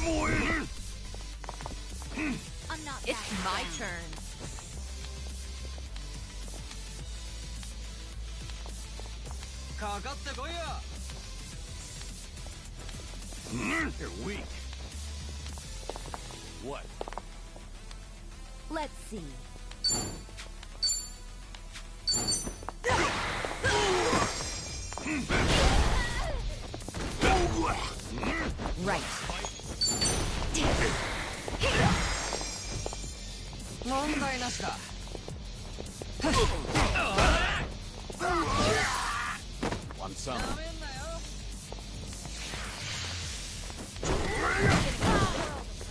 I'm not. It's my turn. You're weak. What? Let's see. Right. Want some?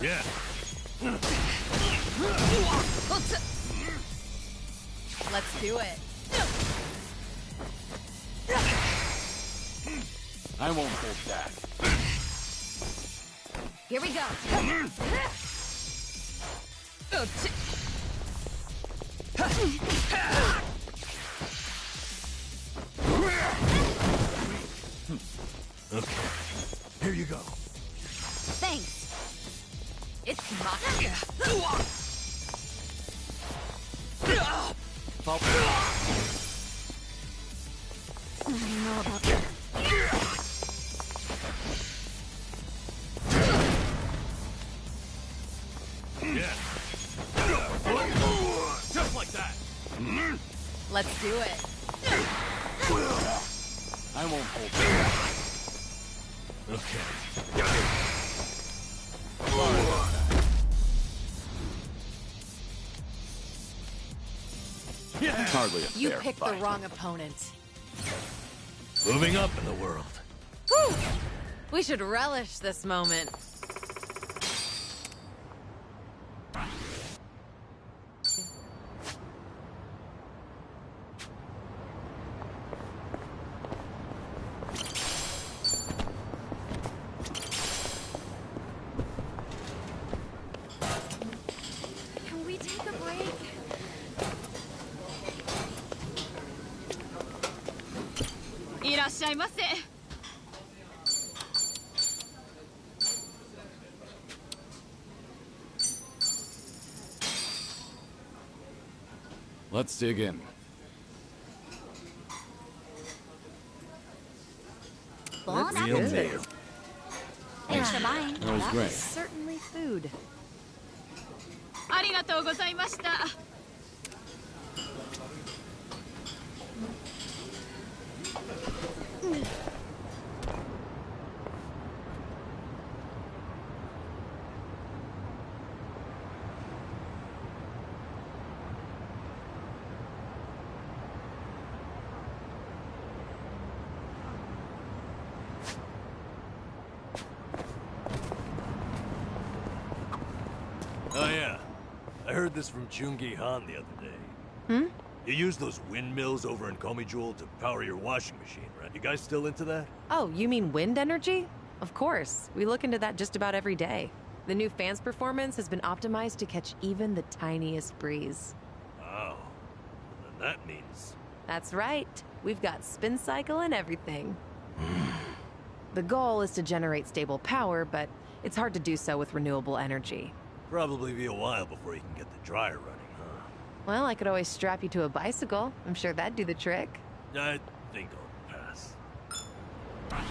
Yeah. Let's do it. I won't hold back. Here we go. Okay. Here you go. Thanks. It's my... Fall. I don't know about that. Yeah. Just like that. Let's do it. I won't hold back. Okay. Sorry about that. Yeah. Hardly a You fair picked fight. the wrong opponent. Moving up in the world. Whew. We should relish this moment. Can we take a break? Let's dig in. Bon Real appetit. meal. Thanks for buying. That was That great. was certainly food. ありがとうございました Oh yeah, I heard this from Chungi Han the other day. Hmm? You use those windmills over in Komijul to power your washing machine, right? You guys still into that? Oh, you mean wind energy? Of course. We look into that just about every day. The new fan's performance has been optimized to catch even the tiniest breeze. Wow. And that means... That's right. We've got spin cycle and everything. The goal is to generate stable power, but it's hard to do so with renewable energy. Probably be a while before you can get the dryer running, huh? Well, I could always strap you to a bicycle. I'm sure that'd do the trick. I think I'll pass. I'm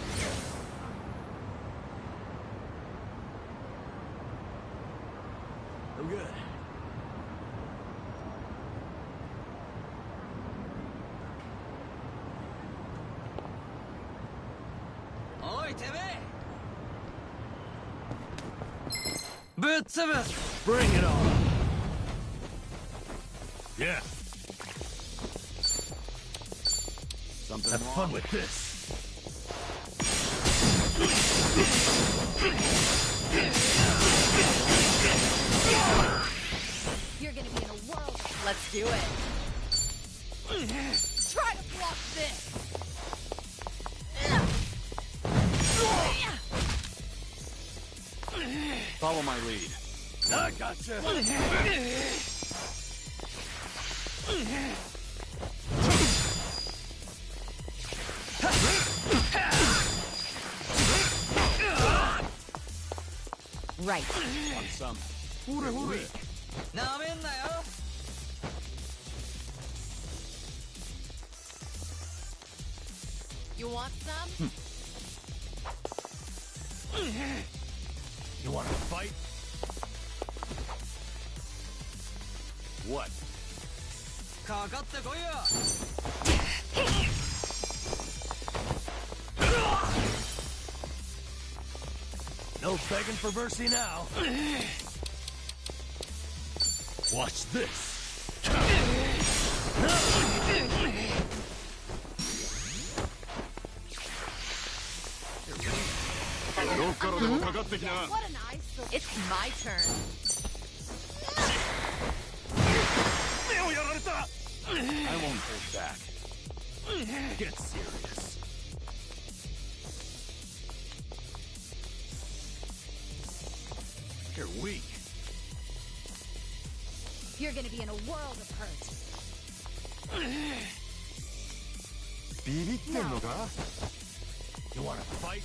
good. Bring it on. Yeah, Something have wrong? fun with this. You're gonna be in a whirl. Let's do it. Try to block this. Follow my lead. I gotcha. Right. Want some? You want some? You want to fight? What? No begging for mercy now. Watch this. どっからでもかかってきな。 What an eyesore. It's my turn. 目をやられた。 I won't hold back. Get serious. You're weak. You're gonna be in a world of hurt. ビビってんのか? You wanna fight?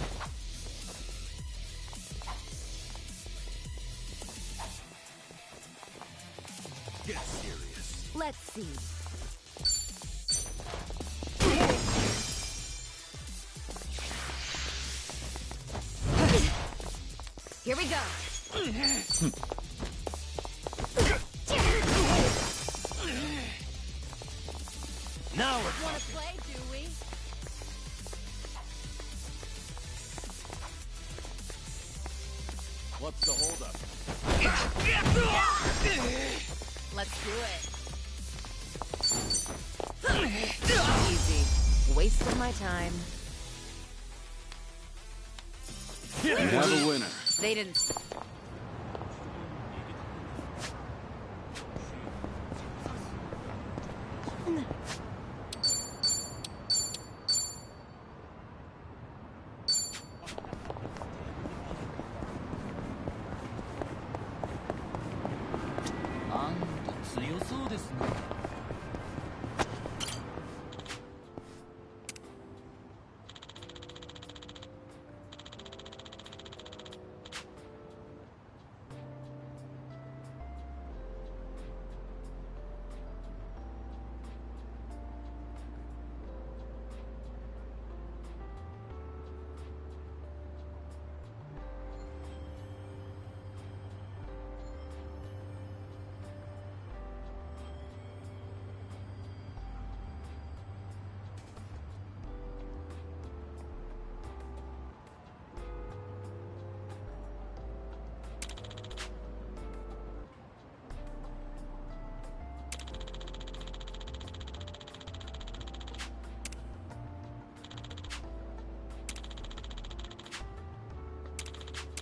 Get serious. Let's see. Here we go. Now we're Wanna talking. play, do we? What's the holdup? Let's do it. Easy. Wasting my time. You have a winner. They didn't.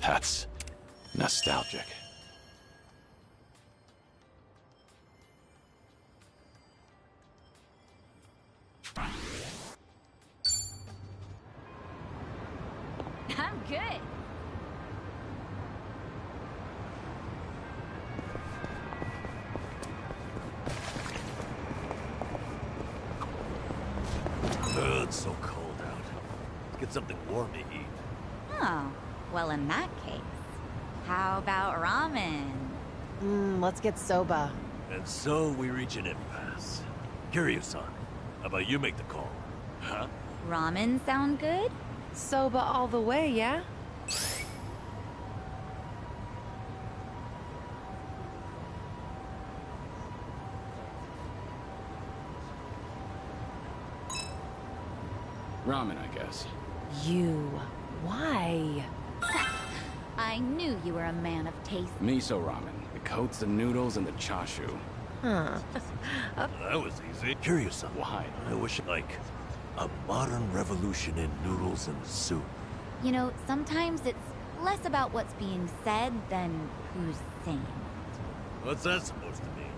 That's nostalgic. I'm good. It's so cold out. Let's get something warm to eat. Oh, well, in that case, how about ramen? Let's get soba. And so we reach an impasse. Kiryu-san, how about you make the call? Huh? Ramen sound good? Soba all the way, yeah? Ramen, I guess. You. Why? I knew you were a man of taste. Miso ramen. The coats, the noodles, and the chashu. Huh. That was easy. Kiryu-san, Why? I wish, like, a modern revolution in noodles and soup. You know, sometimes it's less about what's being said than who's saying it. What's that supposed to mean?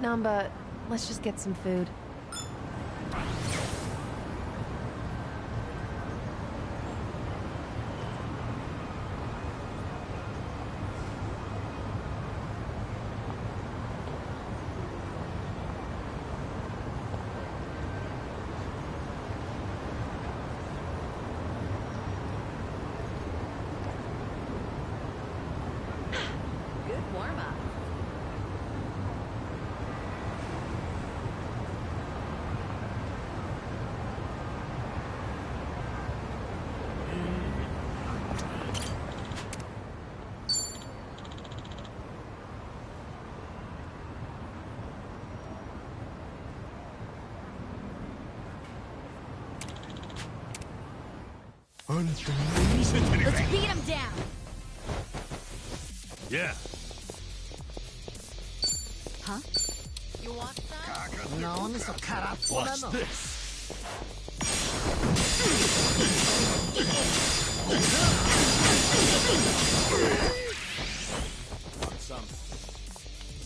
Namba, let's just get some food. Let's beat him down. Yeah. Huh? You want some? Watch this. Want some?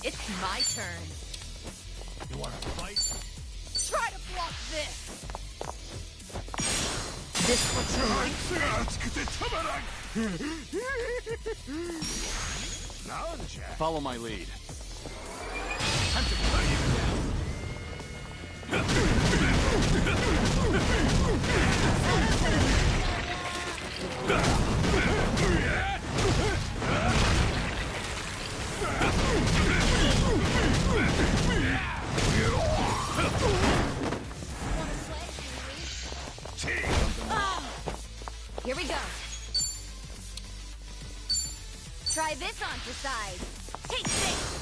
It's my turn. You want to fight? Try to block this. This Follow my lead. time to cut you down. Here we go. Try this on for size. Take this.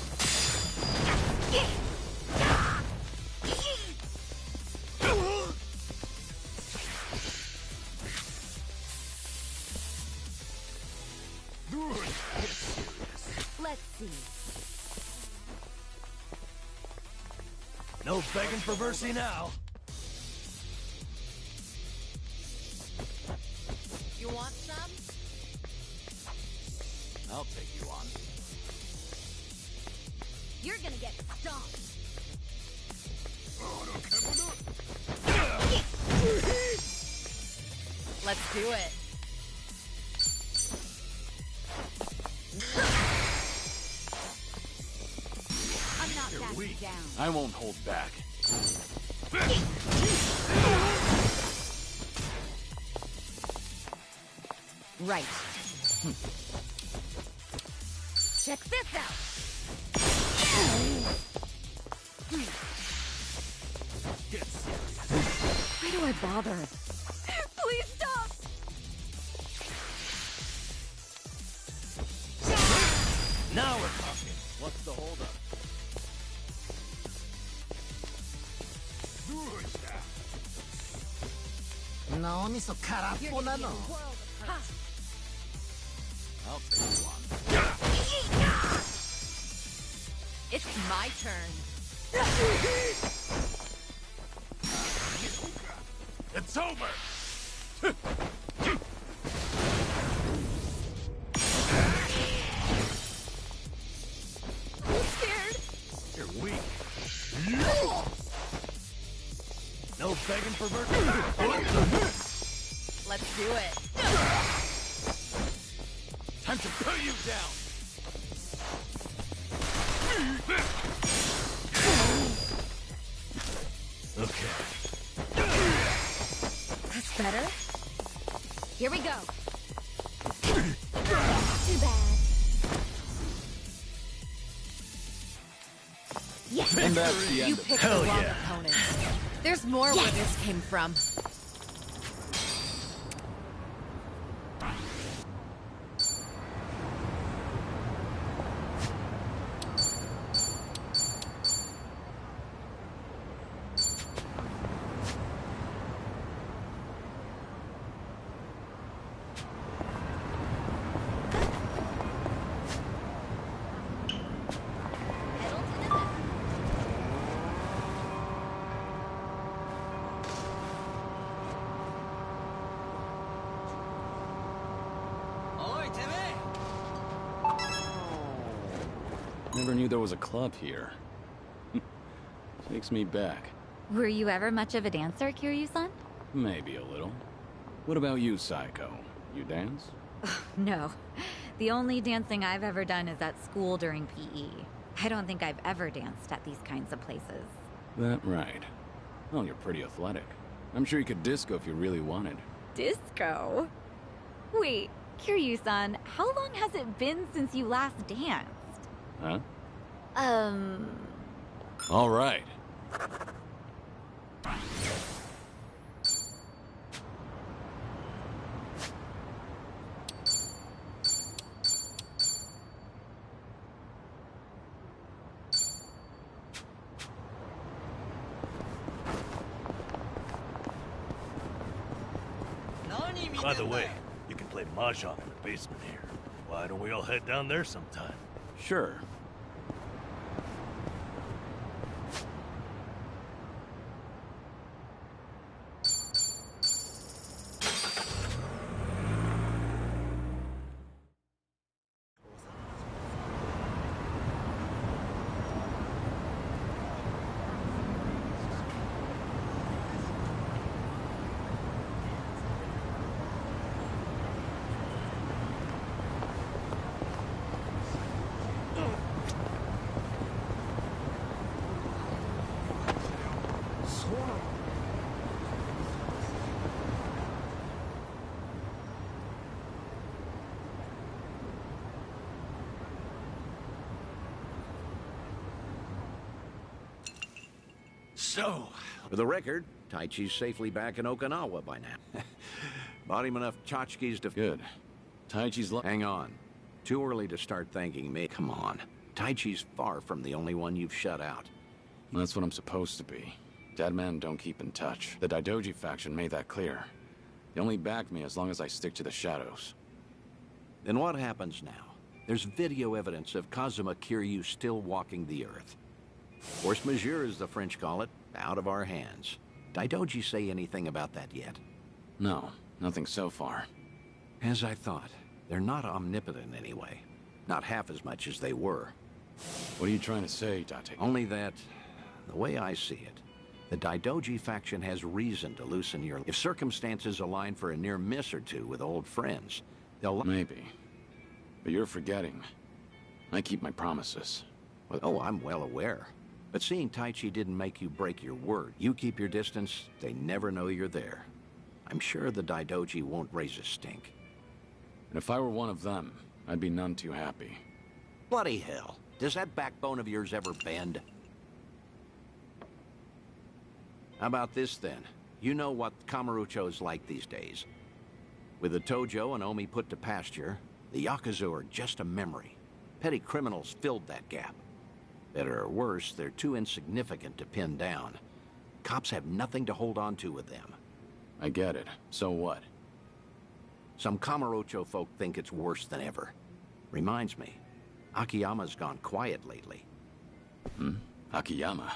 Let's see. No begging for mercy now. You want some? I'll take you on. You're gonna get stomped. Let's do it. I'm not backing down. I won't hold back. Right. Check this out. Get serious. Why do I bother? Please stop! Now we're talking. What's the holdup? You're getting a world of hurt. I'll take you on. It's my turn. It's over. I'm scared. You're weak. No begging for mercy. Let's do it. Time to put you down. Okay. That's better. Here we go. Too bad. Yes. And that's the You end of it. picked Hell the wrong yeah. opponent. There's more where this came from. Pedal to the left. Never knew there was a club here. Takes me back. Were you ever much of a dancer, Kiryu-san? Maybe a little. What about you, Psycho? You dance? No. The only dancing I've ever done is at school during PE. I don't think I've ever danced at these kinds of places. That right. Well, you're pretty athletic. I'm sure you could disco if you really wanted. Disco? Wait, Kiryu-san, how long has it been since you last danced? Huh? Um... All right. By the way, you can play mahjong in the basement here. Why don't we all head down there sometime? Sure. So, For the record, Taichi's safely back in Okinawa by now. Bought him enough tchotchkes to... Good. Taichi's Hang on. Too early to start thanking me. Come on. Taichi's far from the only one you've shut out. That's what I'm supposed to be. Dead men don't keep in touch. The Daidoji faction made that clear. They only back me as long as I stick to the shadows. Then what happens now? There's video evidence of Kazuma Kiryu still walking the earth. Force majeure, as the French call it, out of our hands. Daidoji say anything about that yet? No, nothing so far. As I thought. They're not omnipotent anyway. Not half as much as they were. What are you trying to say, Date? Only that, the way I see it, the Daidoji faction has reason to loosen your... If circumstances align for a near miss or two with old friends, they'll... Maybe. But you're forgetting. I keep my promises. Oh, I'm well aware. But seeing Taichi didn't make you break your word. You keep your distance, they never know you're there. I'm sure the Daidoji won't raise a stink. And if I were one of them, I'd be none too happy. Bloody hell. Does that backbone of yours ever bend? How about this, then? You know what Kamurocho's like these days. With the Tojo and Omi put to pasture, the Yakuza are just a memory. Petty criminals filled that gap. Better or worse, they're too insignificant to pin down. Cops have nothing to hold on to with them. I get it. So what? Some Kamurocho folk think it's worse than ever. Reminds me, Akiyama's gone quiet lately. Akiyama?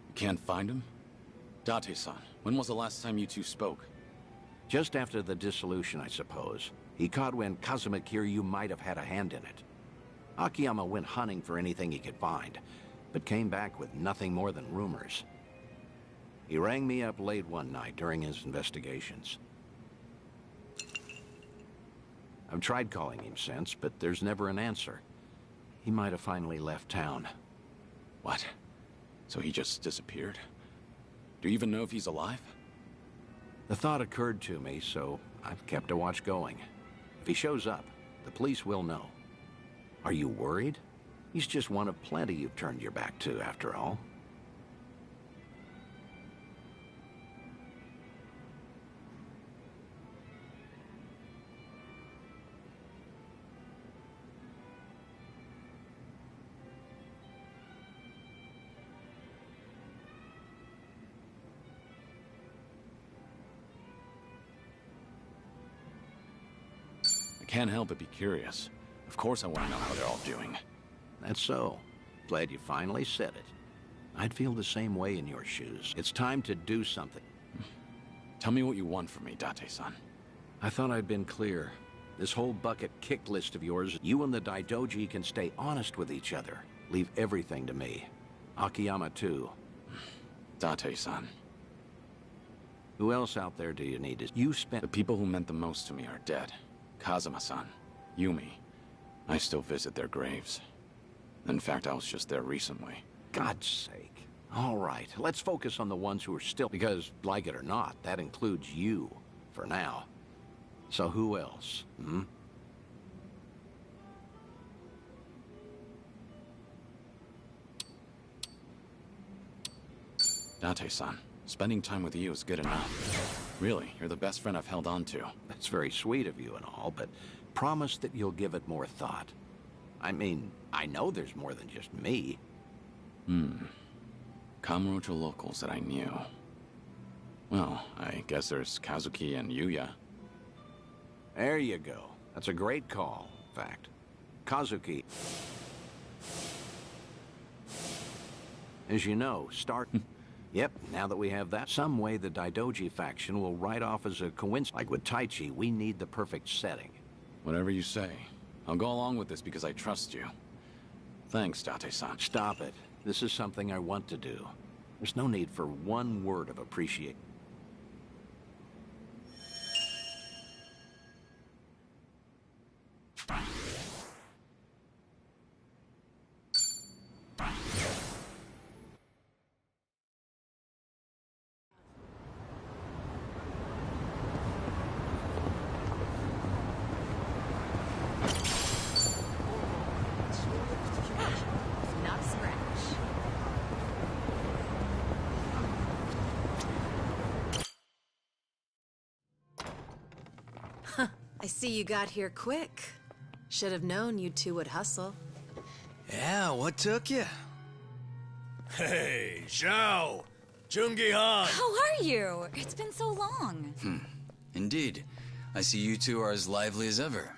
You can't find him? Date-san, when was the last time you two spoke? Just after the dissolution, I suppose. He caught when Kazuma Kiryu might have had a hand in it. Akiyama went hunting for anything he could find, but came back with nothing more than rumors. He rang me up late one night during his investigations. I've tried calling him since, but there's never an answer. He might have finally left town. What? So he just disappeared? Do you even know if he's alive? The thought occurred to me, so I've kept a watch going. If he shows up, the police will know. Are you worried? He's just one of plenty you've turned your back to, after all. I can't help but be curious. Of course I want to know how they're all doing. That's so. Glad you finally said it. I'd feel the same way in your shoes. It's time to do something. Tell me what you want from me, Date-san. I thought I'd been clear. This whole bucket kick list of yours, you and the Daidoji can stay honest with each other. Leave everything to me. Akiyama, too. Date-san. Who else out there do you need? You spent... The people who meant the most to me are dead. Kazuma-san, Yumi. I still visit their graves. In fact, I was just there recently. God's sake. All right, let's focus on the ones who are still... Because, like it or not, that includes you. For now. So who else, Date-san, spending time with you is good enough. Really, you're the best friend I've held on to. That's very sweet of you and all, but promise that you'll give it more thought. I mean, I know there's more than just me. Kamurocho locals that I knew. Well, I guess there's Kazuki and Yuya. There you go. That's a great call, in fact. Kazuki. As you know, Yep, now that we have that, some way the Daidoji faction will write off as a coincidence. Like with Taichi, we need the perfect setting. Whatever you say. I'll go along with this because I trust you. Thanks, Date-san. Stop it. This is something I want to do. There's no need for one word of appreciation. Not a scratch. I see you got here quick. Should have known you two would hustle. Yeah, what took you? Hey, Zhao! Jungi-han! How are you? It's been so long. Indeed. I see you two are as lively as ever.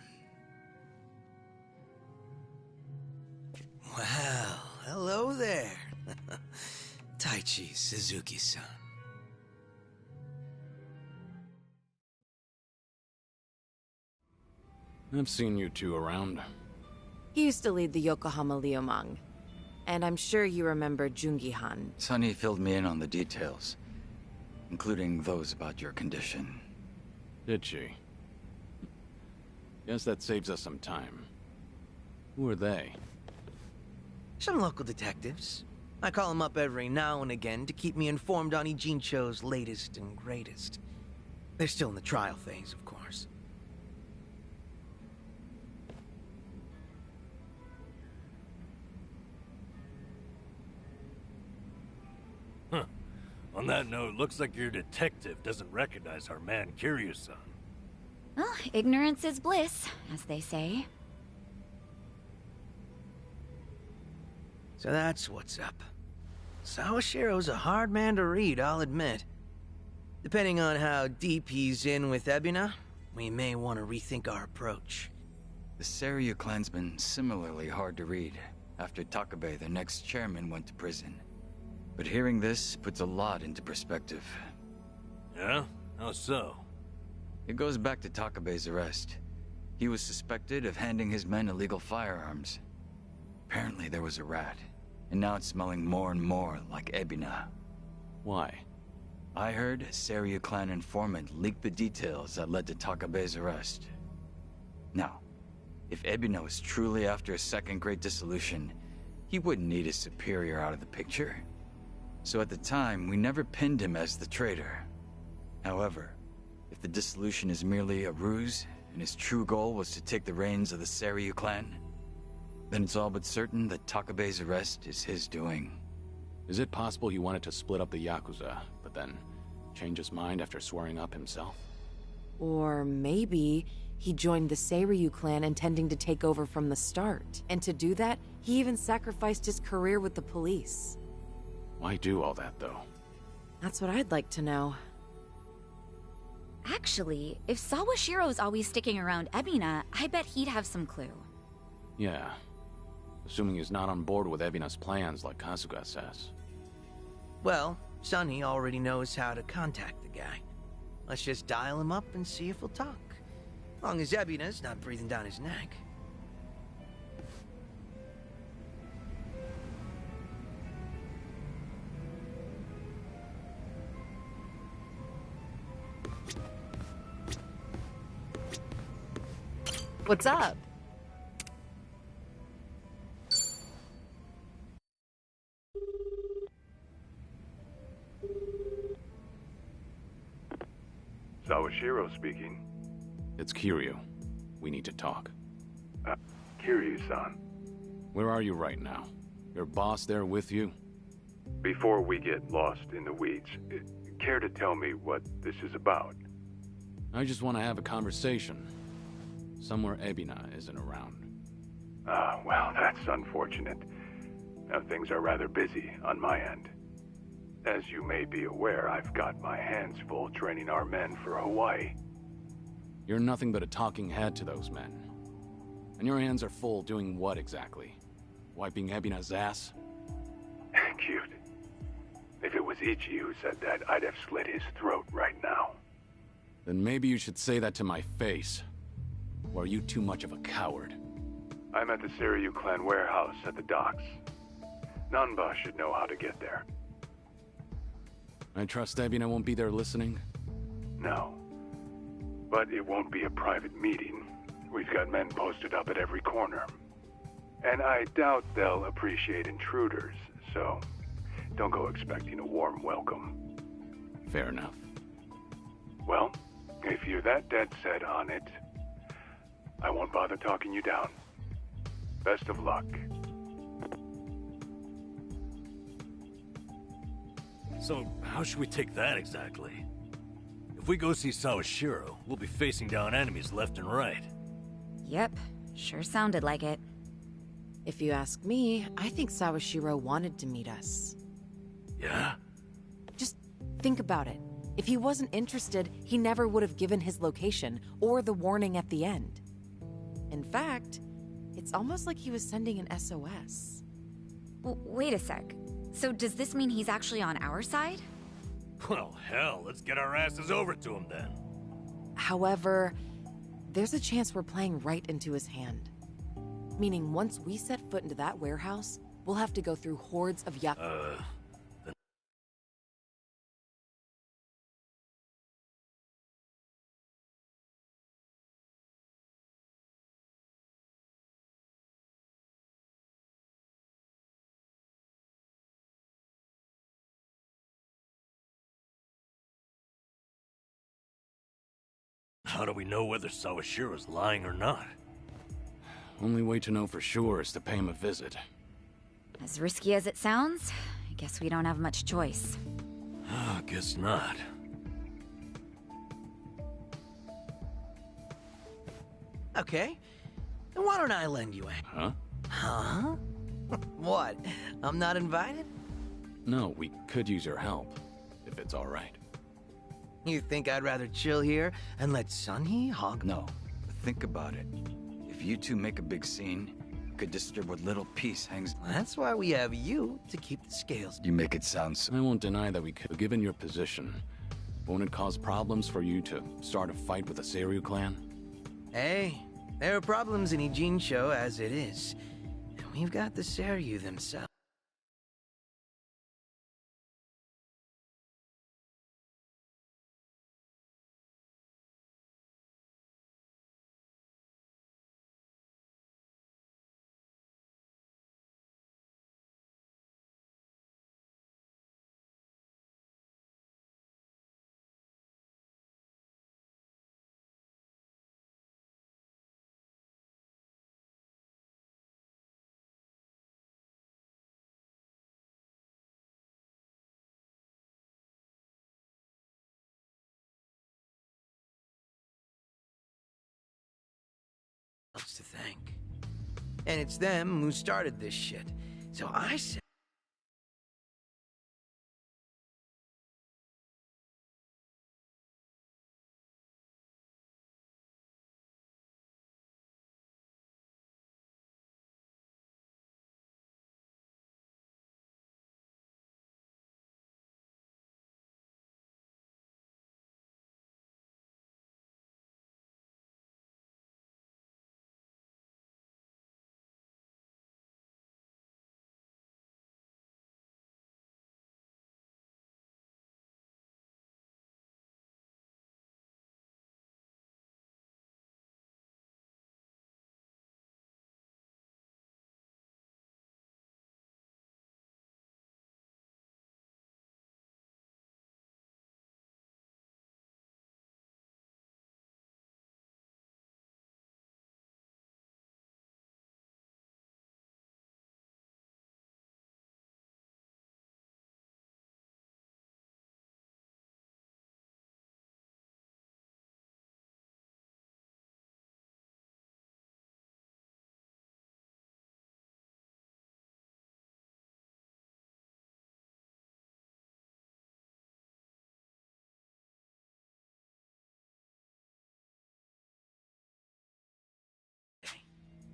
Well, hello there. Taichi Suzuki-san. I've seen you two around. He used to lead the Yokohama Liumang. And I'm sure you remember Jungi-han. Sunny filled me in on the details, including those about your condition. Did she? Guess that saves us some time. Who are they? Some local detectives. I call them up every now and again to keep me informed on Ijincho's latest and greatest. They're still in the trial phase, of course. Huh. On that note, looks like your detective doesn't recognize our man Kiryu-san. Well, ignorance is bliss, as they say. So that's what's up. Sawashiro's a hard man to read, I'll admit. Depending on how deep he's in with Ebina, we may want to rethink our approach. The Seiryu clan's been similarly hard to read after Takabe, their next chairman, went to prison. But hearing this puts a lot into perspective. Yeah? How so? It goes back to Takabe's arrest. He was suspected of handing his men illegal firearms. Apparently there was a rat, and now it's smelling more and more like Ebina. Why? I heard a Seiryu clan informant leaked the details that led to Takabe's arrest. Now, if Ebina was truly after a second great dissolution, he wouldn't need his superior out of the picture. So at the time, we never pinned him as the traitor. However, if the dissolution is merely a ruse, and his true goal was to take the reins of the Seiryu clan, then it's all but certain that Takabe's arrest is his doing. Is it possible he wanted to split up the Yakuza, but then change his mind after swearing up himself? Or maybe he joined the Seiryu clan intending to take over from the start. And to do that, he even sacrificed his career with the police. Why do all that, though? That's what I'd like to know. Actually, if Sawashiro's always sticking around Ebina, I bet he'd have some clue. Yeah. Assuming he's not on board with Ebina's plans like Kasuga says. Well, Sunny already knows how to contact the guy. Let's just dial him up and see if he'll talk. As long as Ebina's not breathing down his neck. What's up? Sawashiro speaking. It's Kiryu. We need to talk. Kiryu-san. Where are you right now? Your boss there with you? Before we get lost in the weeds, care to tell me what this is about? I just want to have a conversation. Somewhere Ebina isn't around. Ah, well, that's unfortunate. Now, things are rather busy on my end. As you may be aware, I've got my hands full training our men for Hawaii. You're nothing but a talking head to those men. And your hands are full doing what exactly? Wiping Ebina's ass? Cute. If it was Ichi who said that, I'd have slit his throat right now. Then maybe you should say that to my face. Or are you too much of a coward? I'm at the Seiryu clan warehouse at the docks. Nanba should know how to get there. I trust Ebina won't be there listening? No. But it won't be a private meeting. We've got men posted up at every corner. And I doubt they'll appreciate intruders, so don't go expecting a warm welcome. Fair enough. Well, if you're that dead set on it, I won't bother talking you down. Best of luck. So, how should we take that exactly? If we go see Sawashiro, we'll be facing down enemies left and right. Yep, sure sounded like it. If you ask me, I think Sawashiro wanted to meet us. Yeah? Just think about it. If he wasn't interested, he never would have given his location or the warning at the end. In fact, it's almost like he was sending an SOS. Wait a sec. So does this mean he's actually on our side? Well, hell, let's get our asses over to him then. However, there's a chance we're playing right into his hand. Meaning once we set foot into that warehouse, we'll have to go through hordes of How do we know whether Sawashiro's lying or not? Only way to know for sure is to pay him a visit. As risky as it sounds, I guess we don't have much choice. Guess not. Okay. Then why don't I lend you a... Huh? Huh? What? I'm not invited? No, we could use your help, if it's all right. You think I'd rather chill here and let Sunhee hog... No, think about it. If you two make a big scene, it could disturb what little peace hangs... That's why we have you to keep the scales. You make it sound so... I won't deny that we could. Given your position, won't it cause problems for you to start a fight with the Seiryu clan? Hey, there are problems in Ijincho as it is. And we've got the Seiryu themselves. To thank. And it's them who started this shit. So I said...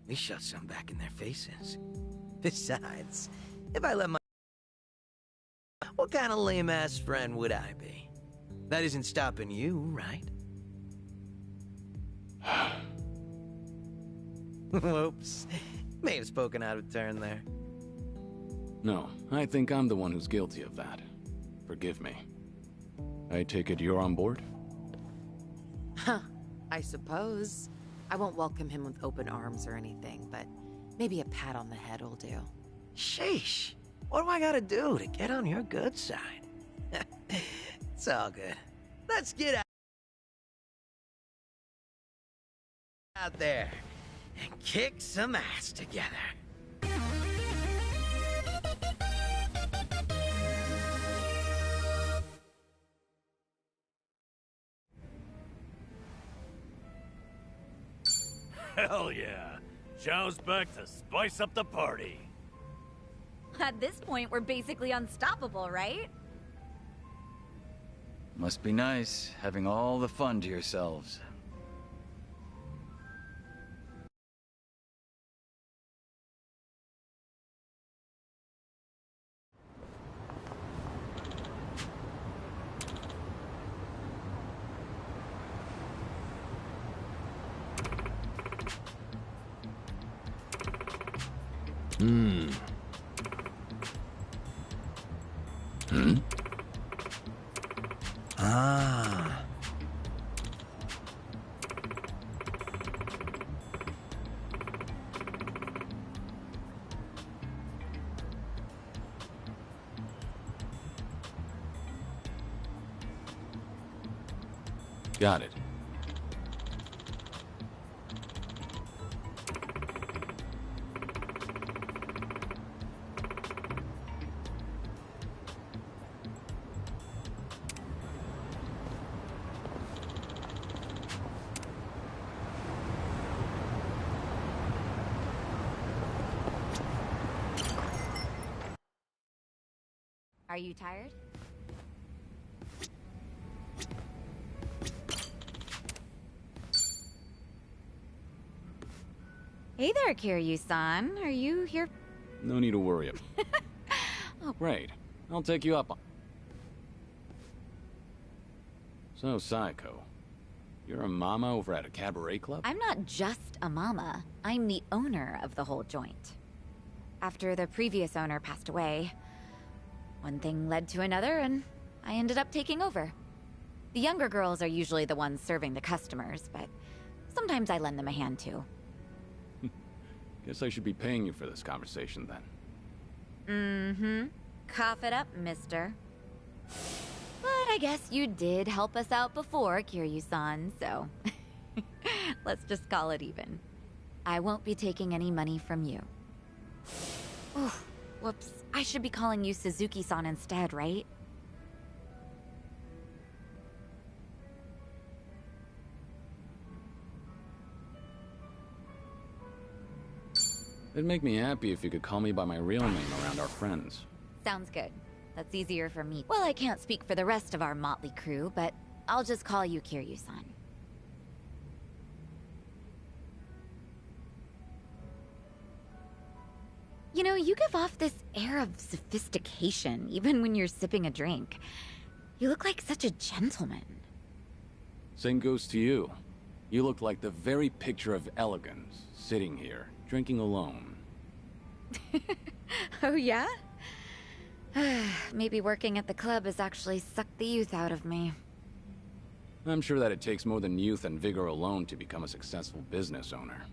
We shoved some back in their faces. Besides, if I let my... What kind of lame-ass friend would I be? That isn't stopping you, right? Whoops. May have spoken out of turn there. No, I think I'm the one who's guilty of that. Forgive me. I take it you're on board? Huh, I suppose. I won't welcome him with open arms or anything, but maybe a pat on the head will do. Sheesh. What do I gotta do to get on your good side? It's all good. Let's get out there and kick some ass together. Hell yeah. Zhao's back to spice up the party. At this point, we're basically unstoppable, right? Must be nice, having all the fun to yourselves. Ah. Got it. Are you tired? Hey there, Kiryu-san. Are you here? No need to worry. Oh, great. I'll take you up on... So, Saeko, you're a mama over at a cabaret club? I'm not just a mama. I'm the owner of the whole joint. After the previous owner passed away, one thing led to another, and I ended up taking over. The younger girls are usually the ones serving the customers, but sometimes I lend them a hand too. Guess I should be paying you for this conversation then. Mm-hmm. Cough it up, mister. But I guess you did help us out before, Kiryu-san, so... let's just call it even. I won't be taking any money from you. Oof, whoops. I should be calling you Suzuki-san instead, right? It'd make me happy if you could call me by my real name around our friends. Sounds good. That's easier for me. Well, I can't speak for the rest of our motley crew, but I'll just call you Kiryu-san. You know, you give off this air of sophistication, even when you're sipping a drink. You look like such a gentleman. Same goes to you. You look like the very picture of elegance, sitting here, drinking alone. Oh, yeah? Maybe working at the club has actually sucked the youth out of me. I'm sure that it takes more than youth and vigor alone to become a successful business owner.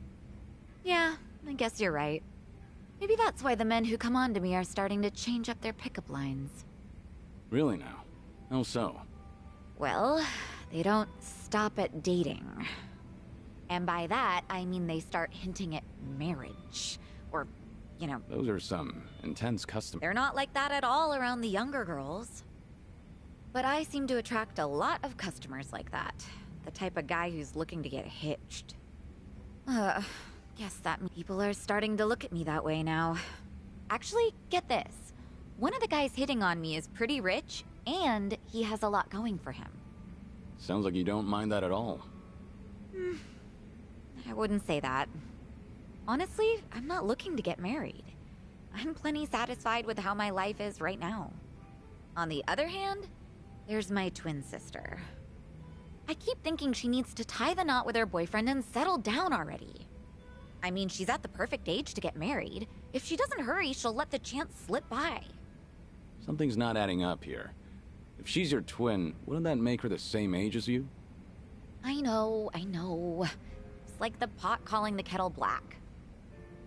Yeah, I guess you're right. Maybe that's why the men who come on to me are starting to change up their pickup lines. Really now? How so? Well, they don't stop at dating. And by that, I mean they start hinting at marriage. Or, you know... Those are some intense customers. They're not like that at all around the younger girls. But I seem to attract a lot of customers like that. The type of guy who's looking to get hitched. Guess that people are starting to look at me that way now. Actually, get this. One of the guys hitting on me is pretty rich, and he has a lot going for him. Sounds like you don't mind that at all. I wouldn't say that. Honestly, I'm not looking to get married. I'm plenty satisfied with how my life is right now. On the other hand, there's my twin sister. I keep thinking she needs to tie the knot with her boyfriend and settle down already. I mean, she's at the perfect age to get married. If she doesn't hurry, she'll let the chance slip by. Something's not adding up here. If she's your twin, wouldn't that make her the same age as you? I know. It's like the pot calling the kettle black.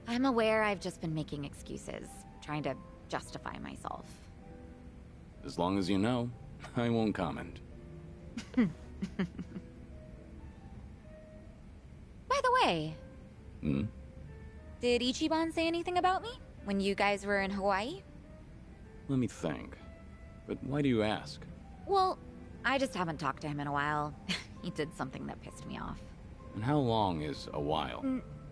I'm aware I've just been making excuses, trying to justify myself. As long as you know, I won't comment. By the way... Did Ichiban say anything about me when you guys were in Hawaii? Let me think. But why do you ask? Well, I just haven't talked to him in a while. He did something that pissed me off. And how long is a while?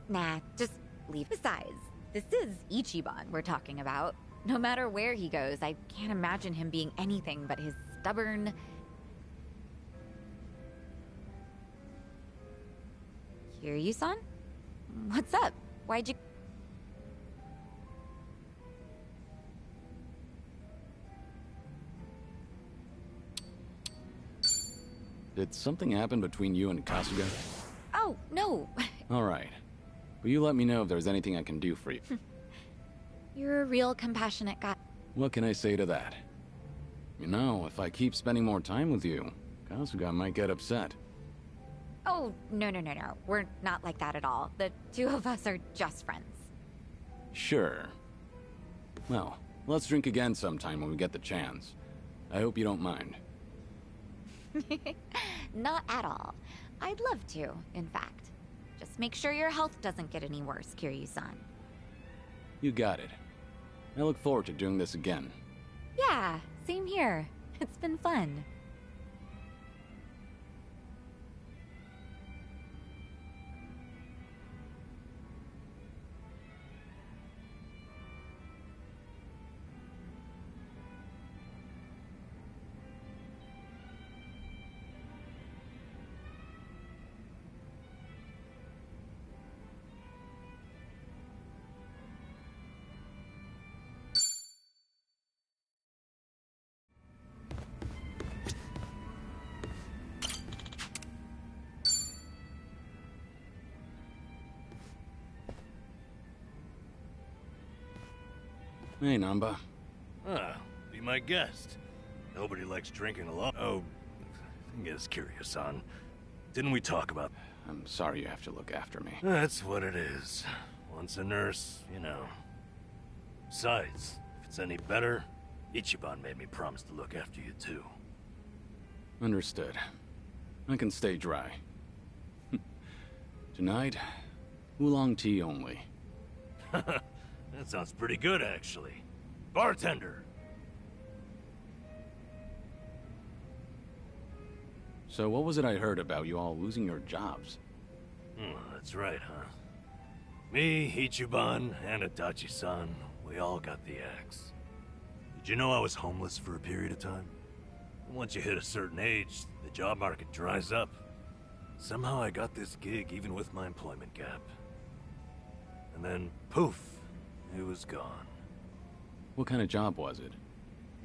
Nah, just leave. Besides, this is Ichiban we're talking about. No matter where he goes, I can't imagine him being anything but his stubborn... Kiryu-san? What's up? Why'd you... Did something happen between you and Kasuga? Oh, no. Alright. Will you let me know if there's anything I can do for you? You're a real compassionate guy. What can I say to that? You know, if I keep spending more time with you, Kasuga might get upset. Oh, no. We're not like that at all. The two of us are just friends. Sure. Well, let's drink again sometime when we get the chance. I hope you don't mind. Not at all. I'd love to, in fact. Just make sure your health doesn't get any worse, Kiryu-san. You got it. I look forward to doing this again. Yeah, same here. It's been fun. Hey, Namba. Ah, be my guest. Nobody likes drinking alone. Oh, thing is, Kiryu-san, didn't we talk about... I'm sorry you have to look after me. That's what it is. Once a nurse, you know. Besides, if it's any better, Ichiban made me promise to look after you too. Understood. I can stay dry. Tonight, oolong tea only. That sounds pretty good, actually. Bartender! So what was it I heard about you all losing your jobs? That's right, huh? Me, Ichiban, and Adachi-san, we all got the axe. Did you know I was homeless for a period of time? Once you hit a certain age, the job market dries up. Somehow I got this gig even with my employment gap. And then, poof, it was gone. What kind of job was it?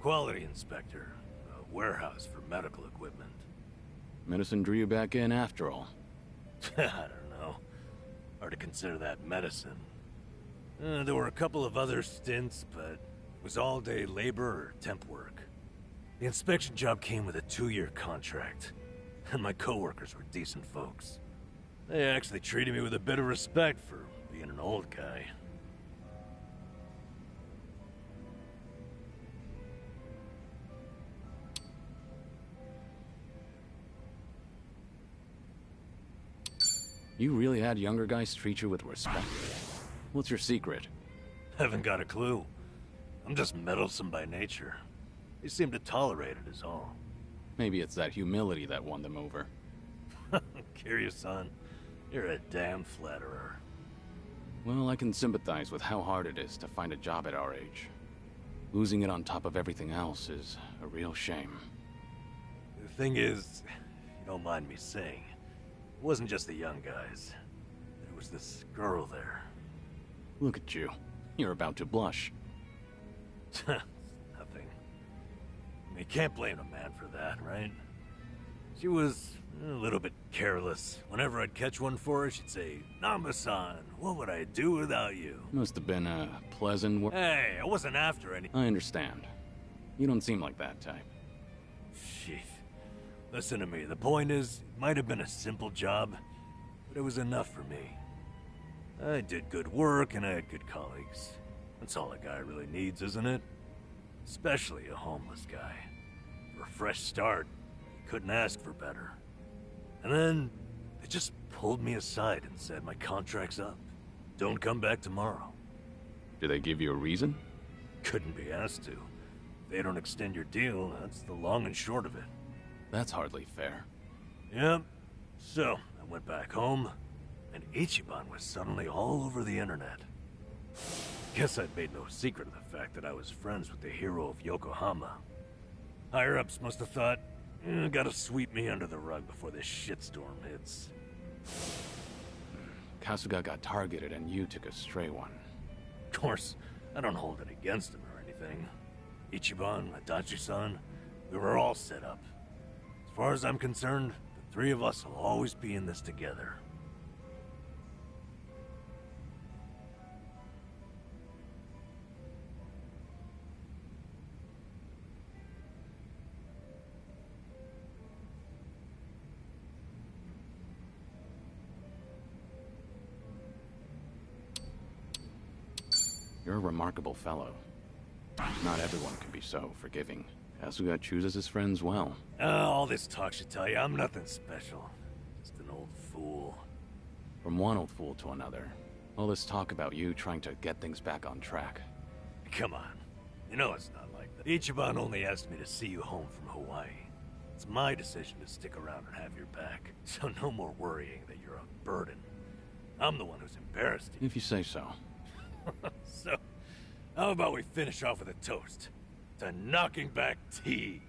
Quality inspector, a warehouse for medical equipment. Medicine drew you back in after all. I don't know. Hard to consider that medicine. There were a couple of other stints, but it was all-day labor or temp work. The inspection job came with a 2-year contract, and my coworkers were decent folks. They actually treated me with a bit of respect for being an old guy. You really had younger guys treat you with respect? What's your secret? Haven't got a clue. I'm just meddlesome by nature. They seem to tolerate it is all. Maybe it's that humility that won them over. Kiryu-san, you're a damn flatterer. Well, I can sympathize with how hard it is to find a job at our age. Losing it on top of everything else is a real shame. The thing is, if you don't mind me saying, it wasn't just the young guys. There was this girl there. Look at you. You're about to blush. Nothing. You can't blame a man for that, right? She was a little bit careless. Whenever I'd catch one for her, she'd say, "Namba-san, what would I do without you?" Must have been a pleasant Hey, I wasn't after any— I understand. You don't seem like that type. Shit. Listen to me, the point is, it might have been a simple job, but it was enough for me. I did good work and I had good colleagues. That's all a guy really needs, isn't it? Especially a homeless guy. For a fresh start, you couldn't ask for better. And then, they just pulled me aside and said my contract's up. Don't come back tomorrow. Did they give you a reason? Couldn't be asked to. If they don't extend your deal, that's the long and short of it. That's hardly fair. Yep. So, I went back home, and Ichiban was suddenly all over the internet. Guess I'd made no secret of the fact that I was friends with the hero of Yokohama. Higher-ups must have thought, gotta sweep me under the rug before this shitstorm hits. Kasuga got targeted and you took a stray one. Of course, I don't hold it against him or anything. Ichiban, Adachi-san, we were all set up. As far as I'm concerned, the three of us will always be in this together. You're a remarkable fellow. Not everyone can be so forgiving. Kasuga chooses his friends well. All this talk should tell you I'm nothing special. Just an old fool. From one old fool to another. All this talk about you trying to get things back on track. Come on. You know it's not like that. Ichiban only asked me to see you home from Hawaii. It's my decision to stick around and have your back. So no more worrying that you're a burden. I'm the one who's embarrassed you. If you say so. So, how about we finish off with a toast? To knocking back tea.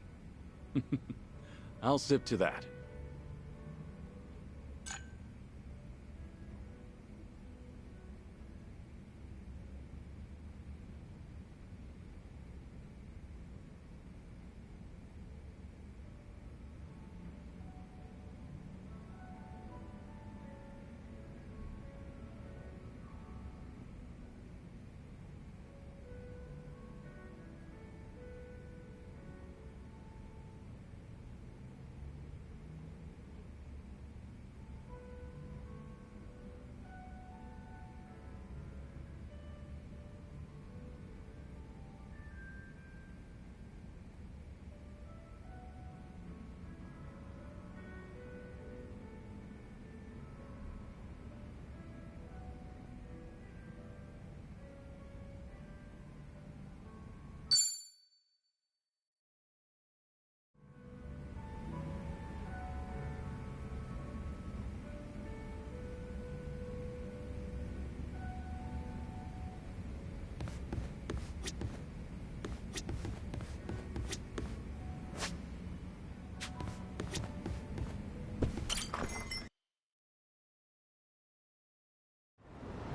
I'll sip to that.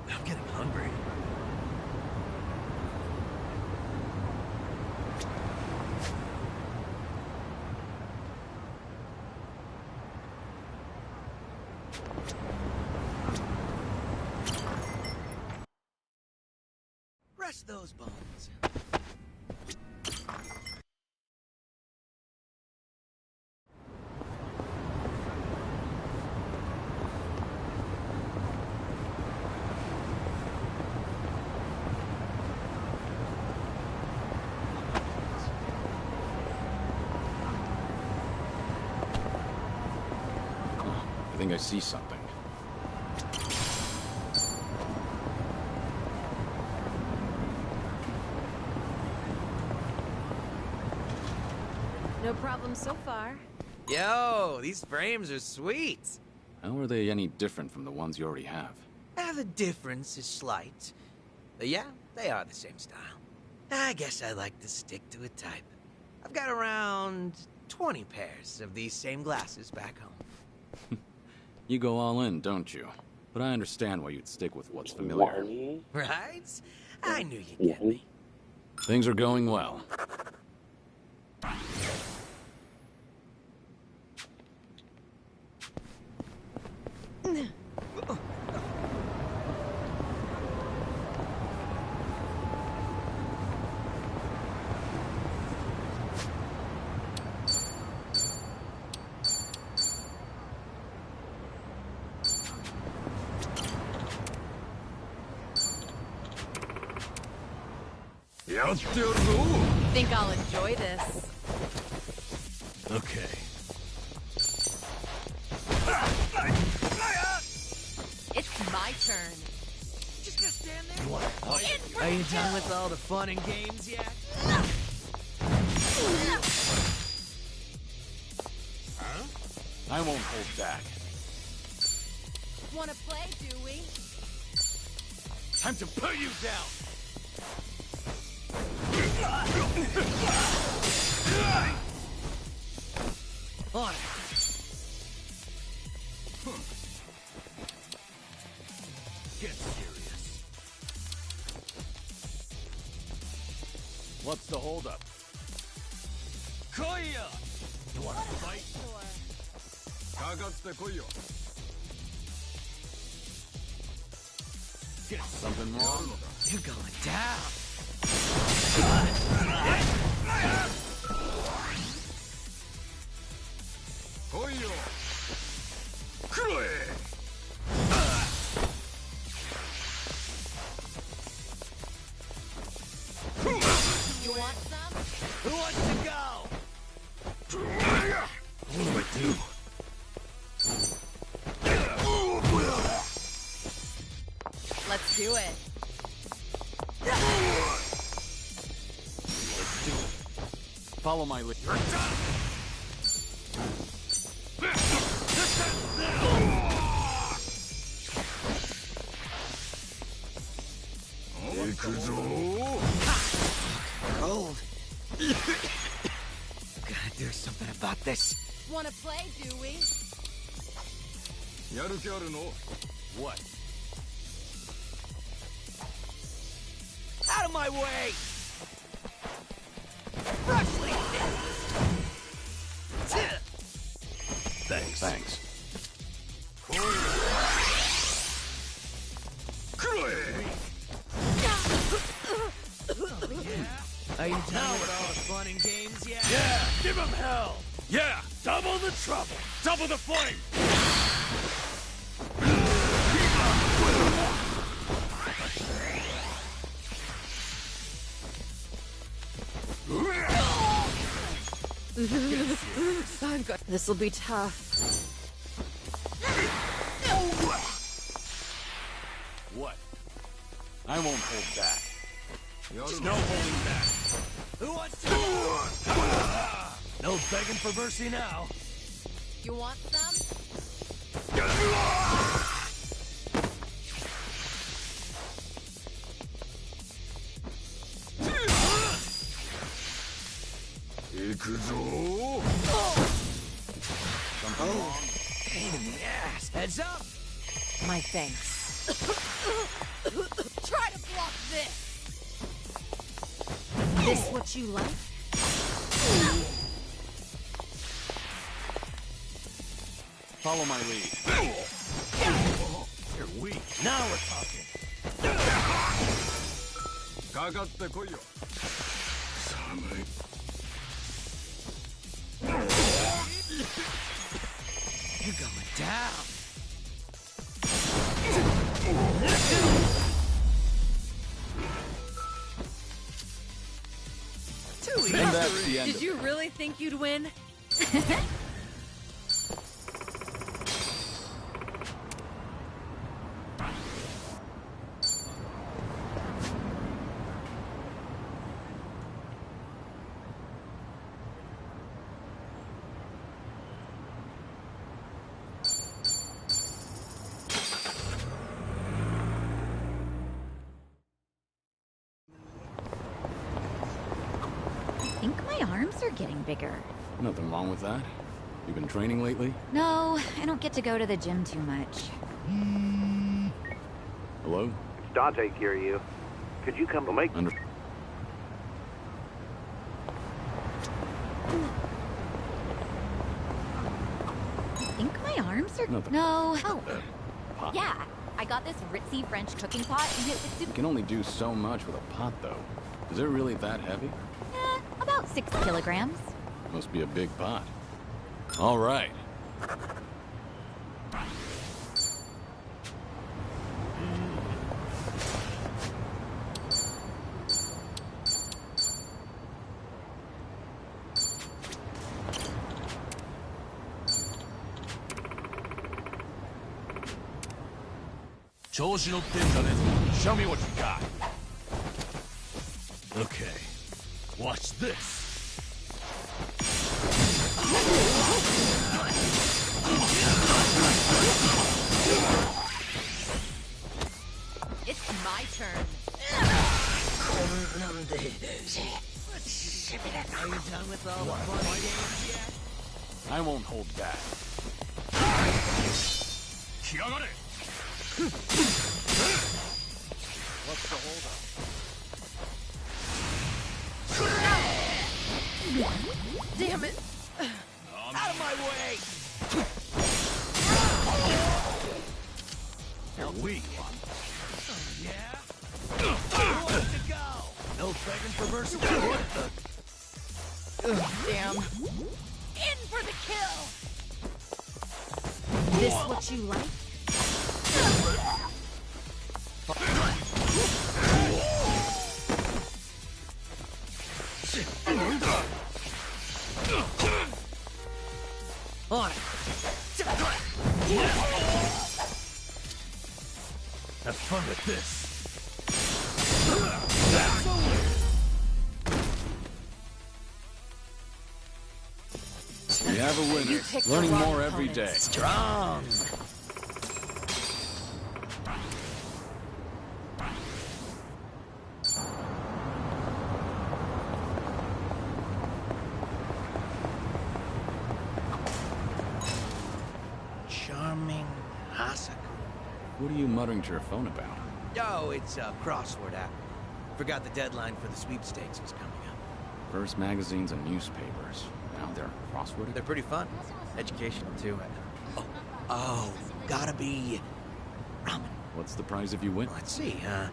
I'm getting hungry. Rest those bones. I think I see something. No problem so far. Yo, these frames are sweet. How are they any different from the ones you already have? The difference is slight. But yeah, they are the same style. I guess I like to stick to a type. I've got around 20 pairs of these same glasses back home. You go all in, don't you? but I understand why you'd stick with what's familiar. Right? I knew you'd get me. Things are going well. Think I'll enjoy this. Okay. It's my turn. Just gonna stand there? Are you done with all the fun and games yet? I won't hold back. Wanna play, do we? Time to put you down! On it. Get serious. What's the holdup? Koya! You wanna fight? Get Something wrong? You're going down. You want some? Who wants to go? What do I do? Let's do it. Follow my lead. Cold. Gotta do something about this. Wanna play, do we? What? Out of my way! Brushly! Thanks. Thanks. Are you done with all the fun and games yet? Yeah, give him hell! Yeah, double the trouble, double the flame! I've got. This'll be tough. What? I won't hold back. No holding back. Who wants to No begging for mercy now. You want some? Something wrong? pain in the ass? Heads up! My thanks. Try to block this. This what you like? Follow my lead. You're weak. Now we're talking. You're going down. Too easy. And that's the end Did of you really think you'd win? I think my arms are getting bigger. Nothing wrong with that. You been training lately? No, I don't get to go to the gym too much. Hello? It's Dante, Kiryu. Could you come to make... I think my arms are... Nothing. No. Oh, Pot. yeah. I got this ritzy French cooking pot, and it was You super... can only do so much with a pot, though. Is it really that heavy? about 6 kilograms. Must be a big pot. All right. Show me what you got. Okay. Watch this. It's my turn. Are you done with all the fun games yet? I won't hold back. What's the holdup? Damn it! Out of my way! You're weak. Yeah? Who wants to go? No begging for mercy. What the? Damn. In for the kill. This what you like? On it! Have fun with this. We have a winner. Learning more every day. Strong! Charming Hasaku. What are you muttering to your phone about? Oh, it's a crossword app. Forgot the deadline for the sweepstakes was coming up. First magazines and newspapers. Now they're crossworded. They're pretty fun. Educational, too. Oh, gotta be... ramen. What's the prize if you win? Let's see, a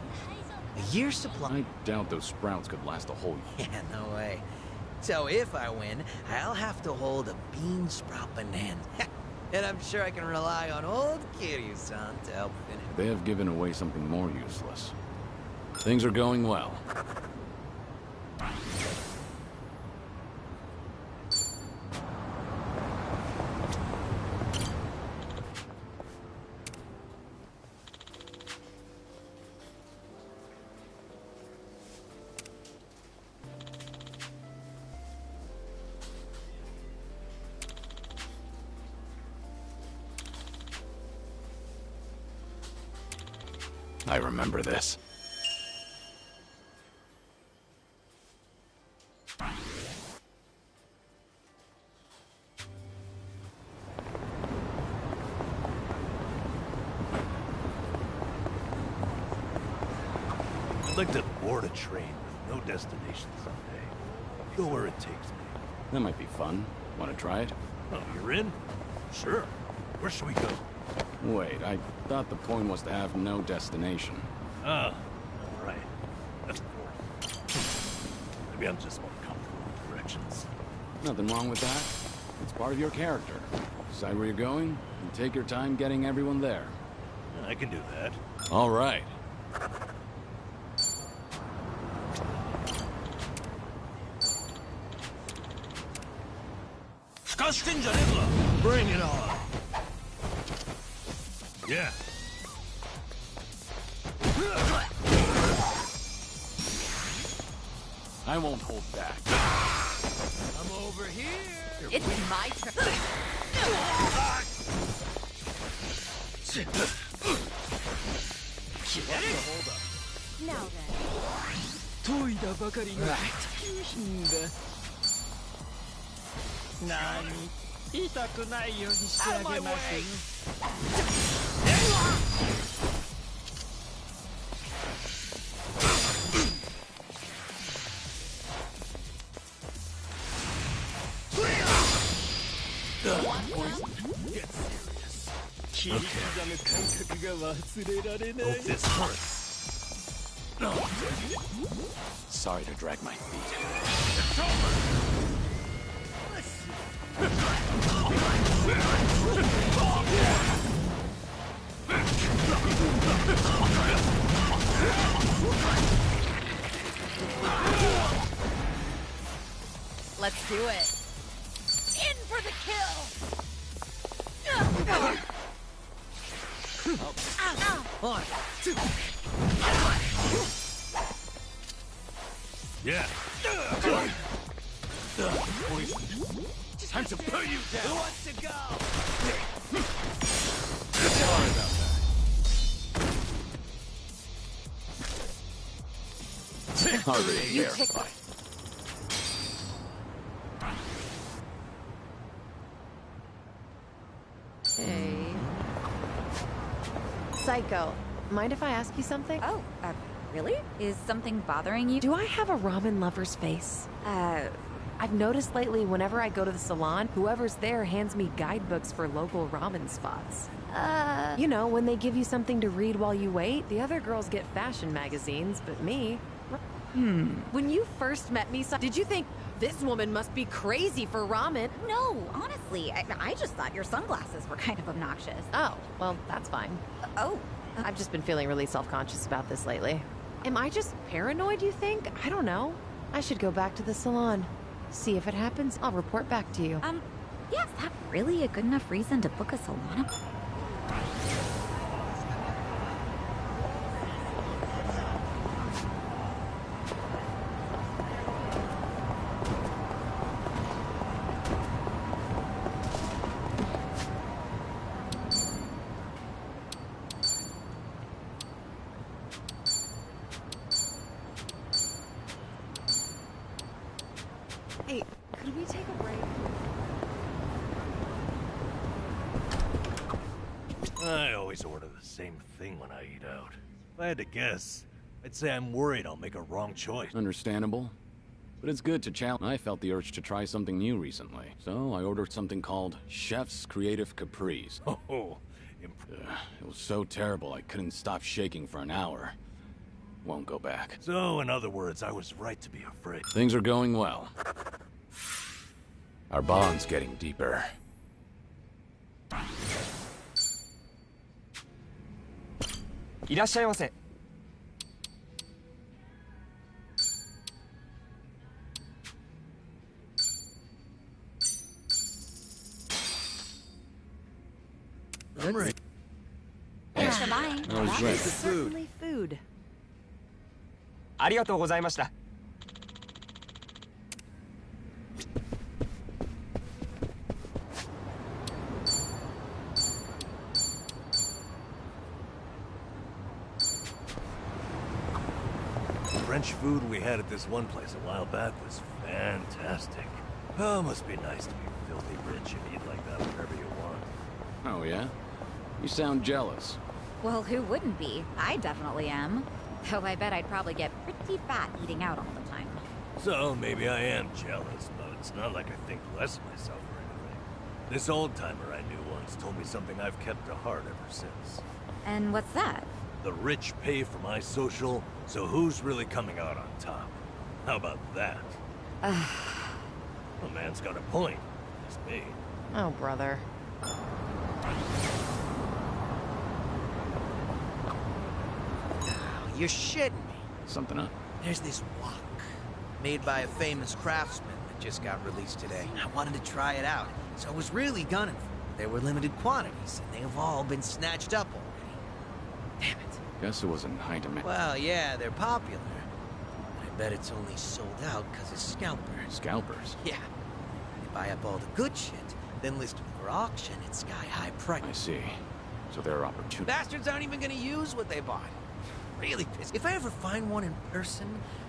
year's supply... I doubt those sprouts could last a whole year. Yeah, no way. So if I win, I'll have to hold a bean sprout banana. And I'm sure I can rely on old Kiryu-san to help finish. They have given away something more useless. Things are going well. I remember this. I'd like to board a train with no destination someday. Go where it takes me. That might be fun. Want to try it? Oh, you're in? Sure. Where should we go? Wait, I thought the point was to have no destination. Ah, all right. That's boring. Maybe I'm just more comfortable with directions. Nothing wrong with that. It's part of your character. Decide where you're going, and take your time getting everyone there. I can do that. All right. Bring it on. Yeah. I won't hold back. I'm over here! It's my turn. Now then. 研いだばかりが9品だ。なに、痛くないようにしてあげますよ。Hope this hurts. Sorry to drag my feet. Let's do it. In for the kill! One, two. Yeah. Time to put you down. Who wants to go? Sorry about that. Harvard ain't You there. pick Bye. Hey. Psycho, mind if I ask you something? Oh, really? Is something bothering you? Do I have a ramen lover's face? I've noticed lately whenever I go to the salon, whoever's there hands me guidebooks for local ramen spots. You know, when they give you something to read while you wait, the other girls get fashion magazines, but me... When you first met me, did you think, this woman must be crazy for ramen? No, honestly, I just thought your sunglasses were kind of obnoxious. Oh, well, that's fine. I've just been feeling really self-conscious about this lately. Am I just paranoid, you think? I don't know. I should go back to the salon. See if it happens. I'll report back to you. Yeah, is that really a good enough reason to book a salon? Hey, could we take a break? I always order the same thing when I eat out. If I had to guess, I'd say I'm worried I'll make a wrong choice. Understandable. But it's good to challenge. I felt the urge to try something new recently. So I ordered something called Chef's Creative Caprice. Oh, It was so terrible I couldn't stop shaking for an hour. Won't go back. so in other words, I was right to be afraid. Things are going well. Our bond's getting deeper. I'm ready. Thanks for buying. I was That right. is certainly food. ありがとうございました。 The French food we had at this one place a while back was fantastic. Oh, must be nice to be filthy rich and eat like that whenever you want. Oh, yeah? You sound jealous. Well, who wouldn't be? I definitely am. Though I bet I'd probably get pretty fat eating out all the time. So maybe I am jealous, but it's not like I think less of myself or anything. This old-timer I knew once told me something I've kept to heart ever since. And what's that? The rich pay for my social, so who's really coming out on top? How about that? The man's got a point. It's me. Oh, brother. You're shitting me. Something up? There's this wok, made by a famous craftsman that just got released today. I wanted to try it out, so I was really gunning for it. There were limited quantities, and they have all been snatched up already. Damn it. Guess it was in high demand. Well, yeah, they're popular. But I bet it's only sold out because of scalpers. Scalpers? Yeah. They buy up all the good shit, then list them for auction at sky-high price. I see. So there are opportunities. Bastards aren't even gonna use what they bought. Really pissed. If I ever find one in person,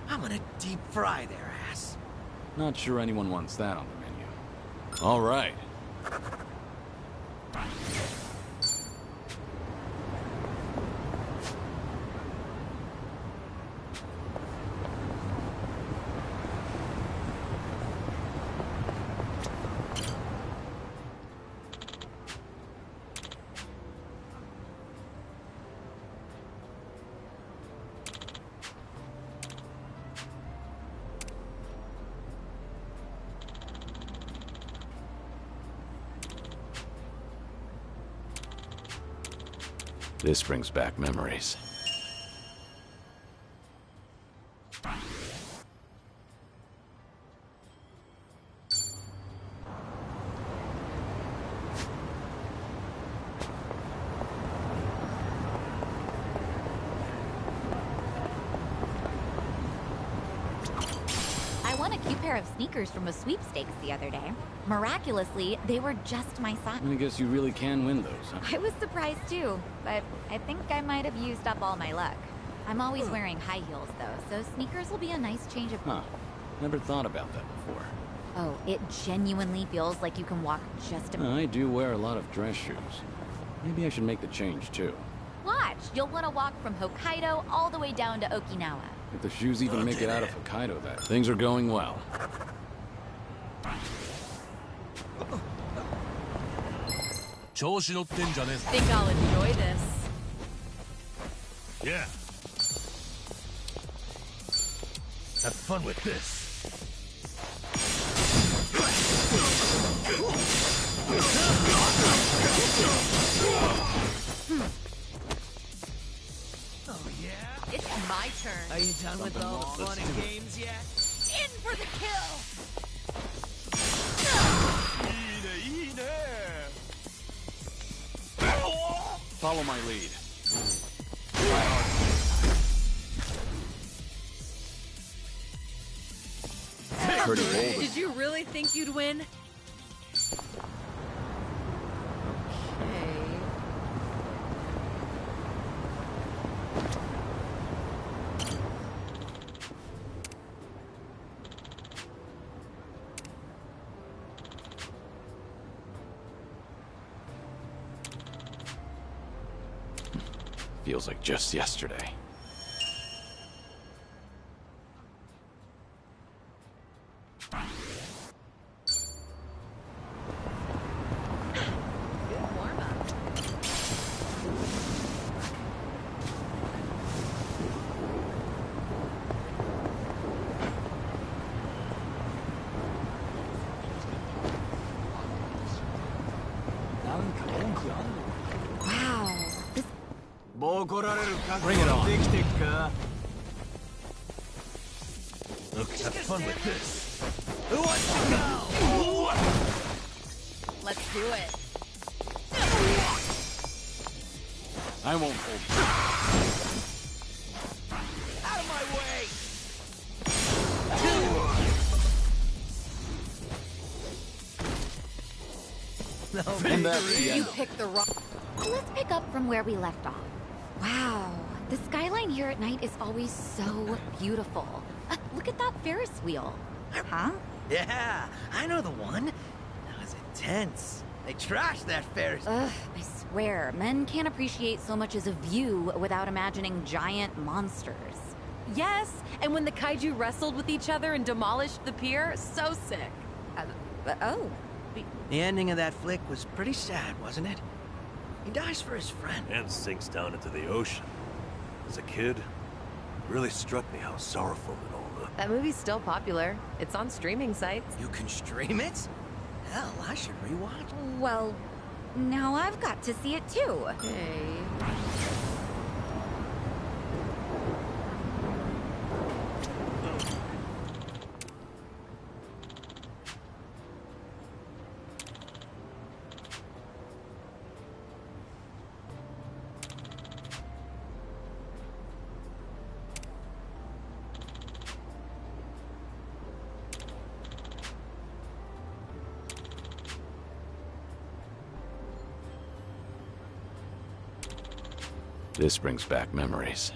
I'm gonna deep fry their ass. Not sure anyone wants that on the menu. All right. This brings back memories. I won a cute pair of sneakers from a sweepstakes the other day. Miraculously, they were just my size. I guess you really can win those, huh? I was surprised too, but I think I might have used up all my luck. I'm always wearing high heels though, so sneakers will be a nice change of... Huh. Never thought about that before. Oh, it genuinely feels like you can walk just a... I do wear a lot of dress shoes. Maybe I should make the change too. Watch! You'll want to walk from Hokkaido all the way down to Okinawa. If the shoes even make it out of Hokkaido, that things are going well. Think I'll enjoy this. Yeah. Have fun with this. Oh, yeah? It's my turn. Are you done with all the fun and games yet? In for the kill! Follow my lead. Pretty bold. Did you really think you'd win? Okay. Feels like just yesterday. Good warm-up. Wow, this... Bring it on. Look, have fun with this. Who wants to go? Let's do it. I won't hold Out of my way! No, you. And that's the You end. picked the wrong... Let's pick up from where we left off. Wow, the skyline here at night is always so beautiful. Look at that Ferris wheel. Huh? Yeah, I know the one. That was intense. They trashed that Ferris. Ugh, I swear, men can't appreciate so much as a view without imagining giant monsters. Yes, and when the kaiju wrestled with each other and demolished the pier, so sick. Oh. The ending of that flick was pretty sad, wasn't it? He dies for his friend. And sinks down into the ocean. As a kid, it really struck me how sorrowful it all looked. That movie's still popular. It's on streaming sites. You can stream it? Hell, I should rewatch. Well, now I've got to see it too. Hey. This brings back memories.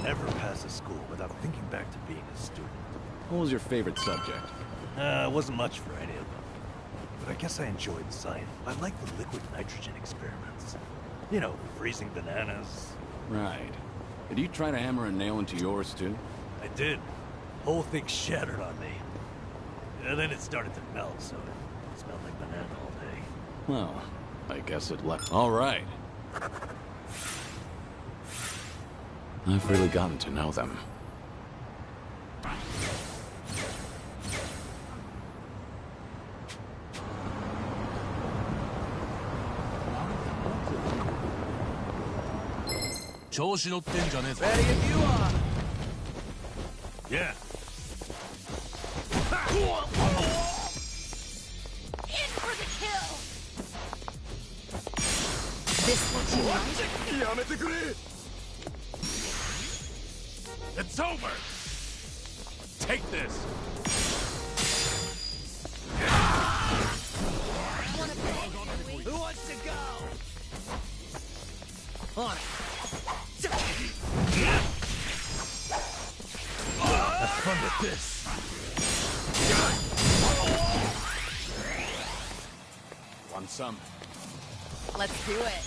Never pass a school without thinking back to being a student. What was your favorite subject? Wasn't much for any of them. But I guess I enjoyed science. I liked the liquid nitrogen experiments. You know, freezing bananas. Right. Did you try to hammer a nail into yours, too? I did. Whole thing shattered on me. And then it started to melt, so Smelled like banana all day. Well, I guess it left. All right. I've really gotten to know them. Ready if you are. Yeah. In for the kill! This what you want? It's over! Take this! Who wants to go? On it. Have fun with this. Want some? Let's do it.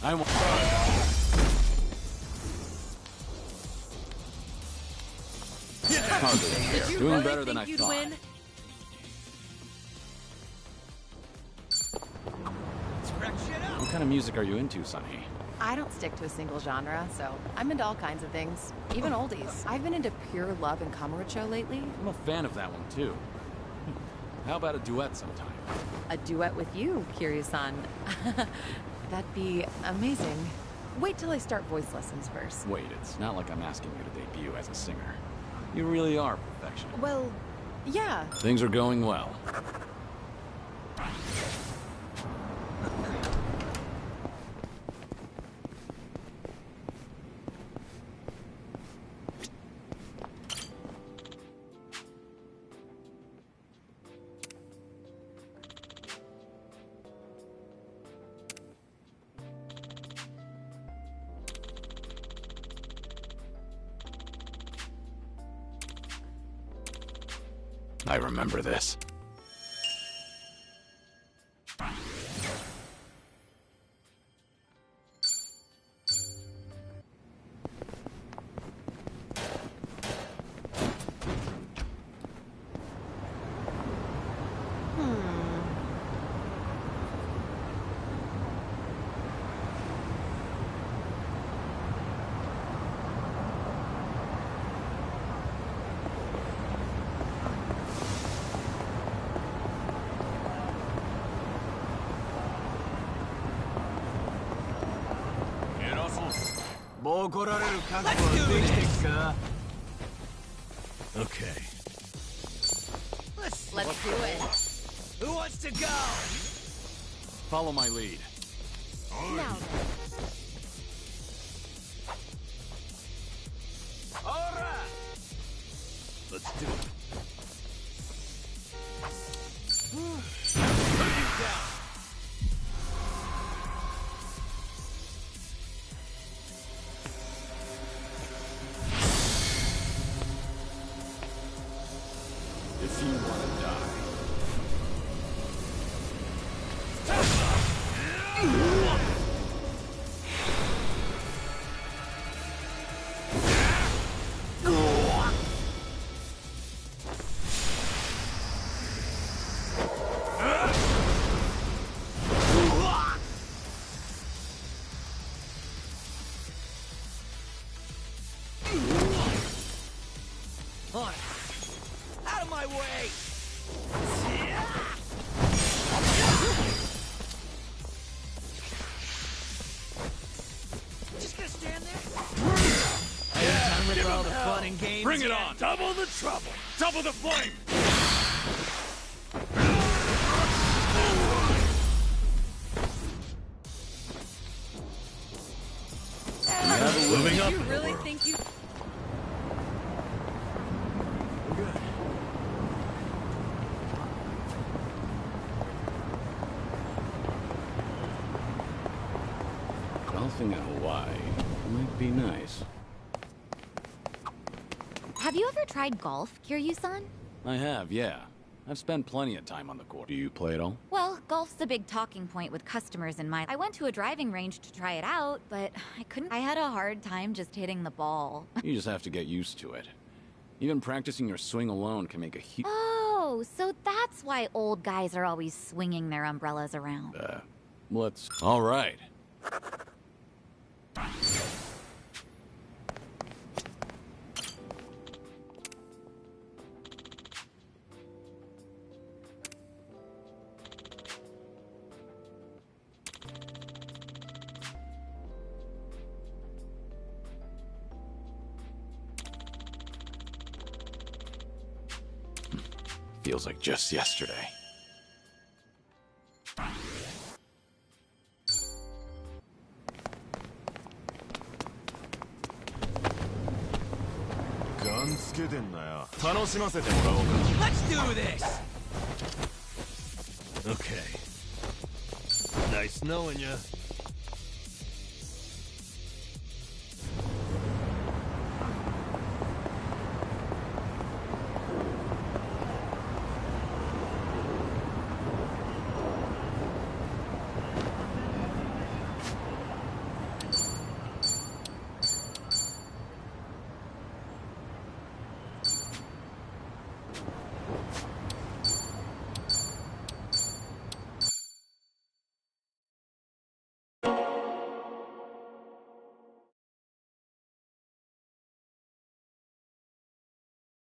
I want. Did you Doing really better think than I you'd thought. win? Let's wreck shit up. What kind of music are you into, Sonny? I don't stick to a single genre, so I'm into all kinds of things, even oldies. I've been into Pure Love and Kamurocho lately. I'm a fan of that one, too. How about a duet sometime? A duet with you, Kiryu-san. That'd be amazing. Wait till I start voice lessons first. Wait, it's not like I'm asking you to debut as a singer. You really are perfection. Well, yeah. Things are going well. I remember this. Okay. Let's do it. Who wants to go? Follow my lead. Now then. All right. Let's do it. If you want to die. On it. Out of my way. Just gonna stand there? I'm done with all the fun and games. Bring it yet? on! Double the trouble! Double the flame! Moving up You in the really world. think you... Golfing in Hawaii might be nice. Have you ever tried golf, Kiryu-san? I have, yeah. I've spent plenty of time on the court. Do you play at all? Well, golf's a big talking point with customers in mind. I went to a driving range to try it out, but I couldn't. I had a hard time just hitting the ball. You just have to get used to it. Even practicing your swing alone can make a huge... Oh, so that's why old guys are always swinging their umbrellas around. Let's... All right. Feels like just yesterday. Let's do this! Okay. Nice knowing ya.